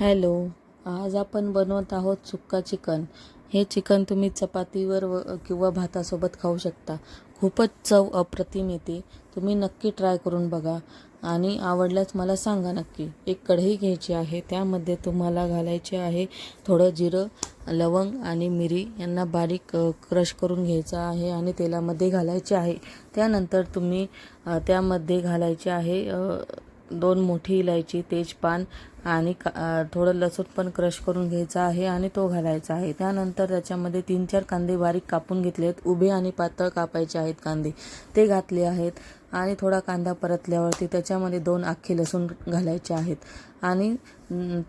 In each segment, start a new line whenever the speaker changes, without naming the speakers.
Hello. आज आपण बनवत आहोत सुक्का चिकन. हे चिकन तुम्ही चपातीवर किंवा भातासोबत खाऊ शकता. खूपच चव अप्रतिम येते. तुम्ही नक्की ट्राय करून बघा आणि आवडल्यास मला सांगा नक्की. एक कढई घ्यायची आहे, त्यामध्ये तुम्हाला घालायचे आहे थोडं जिरं, लवंग आणि मिरी यांना बारीक क्रश करून घ्यायचं आहे आणि तेलामध्ये घालायचे आहे. त्यानंतर तुम्ही त्यामध्ये घालायचे आहे 2 मोठी इलायची, तेजपान आणि थोडं लसूण पण क्रश करून घ्यायचा आहे आणि तो घालायचा आहे. त्यानंतर त्याच्यामध्ये 3-4 कांदे बारीक कापून घेतले आहेत. उभे आणि पातळ कापायचे आहेत कांदे, ते घातले आहेत. आणि थोडा कांदा परतल्यावरती त्याच्यामध्ये 2 अख्खे लसूण घालायचे आहेत आणि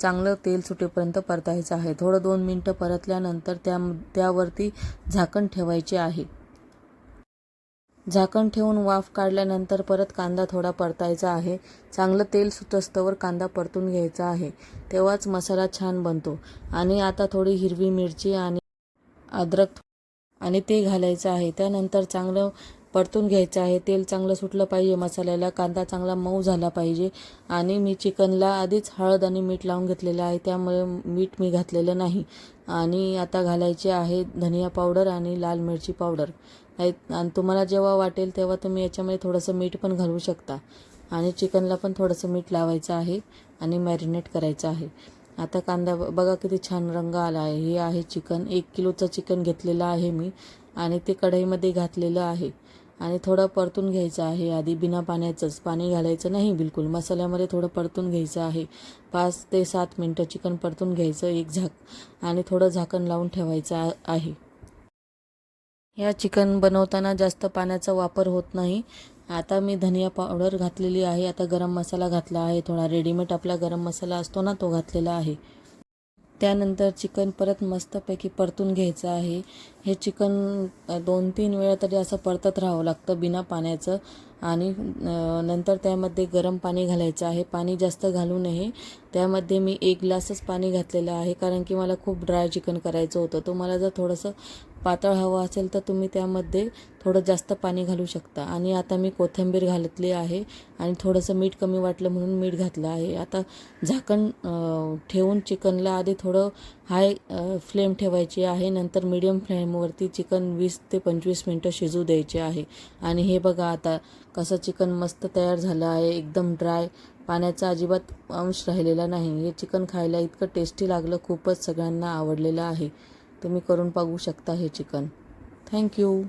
चांगलं तेल सुटेपर्यंत परतायचं आहे. थोडं 2 मिनटं परतल्यानंतर त्यावरती झाकण ठेवायचे आहे. झाकण ठेवून वाफ काढल्यानंतर परत कांदा थोडा परतायचा आहे. चांगलं तेल सुटस्तवर कांदा परतून घ्यायचा आहे, तेव्हाच मसाला छान बनतो. आणि आता थोडी हिरवी मिरची आणि अद्रक आणि ते घालायचं आहे. त्यानंतर चांगलं परतून घ्यायचं आहे. तेल चांगलं सुटलं पाहिजे मसाल्याला, कांदा चांगला मऊ झाला पाहिजे. आणि मी चिकनला आधीच हळद आणि मीठ लावून घेतलेलं आहे, त्यामुळे मीठ मी घातलेलं नाही. आणि आता घालायचे आहे धनिया पावडर आणि लाल मिरची पावडर. आणि तुम्हाला जेव्हा वाटेल तेव्हा तुम्ही याच्यामध्ये थोडंसं मीठ पण घालू शकता. आणि चिकनला पण थोडंसं मीठ लावायचं आहे आणि मॅरिनेट करायचं आहे. आता कांदा बघा किती छान रंग आला आहे. हे आहे चिकन. 1 किलोचं चिकन घेतलेलं आहे मी आणि ते कढईमध्ये घातलेलं आहे आणि थोडं परतून घ्यायचं आहे. आधी बिना पाण्याचंच, पाणी घालायचं नाही बिलकुल. मसाल्यामध्ये थोडं परतून घ्यायचं आहे. 5 ते 7 मिनटं चिकन परतून घ्यायचं आणि थोडं झाकण लावून ठेवायचं आहे. ह्या चिकन बनवताना जास्त पाण्याचा वापर होत नाही. आता मी धनिया पावडर घातलेली आहे. आता गरम मसाला घातला आहे. थोडा रेडीमेड आपला गरम मसाला असतो ना, तो घातलेला आहे. त्यानंतर चिकन परत मस्तपैकी परतून घ्यायचं आहे. हे चिकन 2-3 वेळा तरी असं परतत राहावं लागतं बिना पाण्याचं. आणि नंतर त्यामध्ये गरम पाणी घालायचं आहे. पाणी जास्त घालू नये. त्यामध्ये मी 1 ग्लासच पाणी घातलेलं आहे, कारण की मला खूप ड्राय चिकन करायचं होतं. तुम्हाला जर थोडंसं पातळ हवं असेल तर तुम्ही त्यामध्ये थोडं जास्त पाणी घालू शकता. आणि आता मी कोथिंबीर घातली आहे आणि थोडंसं मीठ कमी वाटलं म्हणून मीठ घातलं आहे. आता झाकण ठेवून चिकनला आधी थोडं हाय फ्लेम ठेवायची आहे. नंतर मीडियम फ्लेमवरती चिकन 20 ते 25 मिनटं शिजू द्यायचे आहे. आणि हे बघा आता कसं चिकन मस्त तयार झालं आहे. एकदम ड्राय, पाण्याचा अजिबात अंश राहिलेला नाही. हे चिकन खायला इतकं टेस्टी लागलं, खूपच सगळ्यांना आवडलेलं आहे. तुम्ही करून बघू शकता हे चिकन. थँक्यू.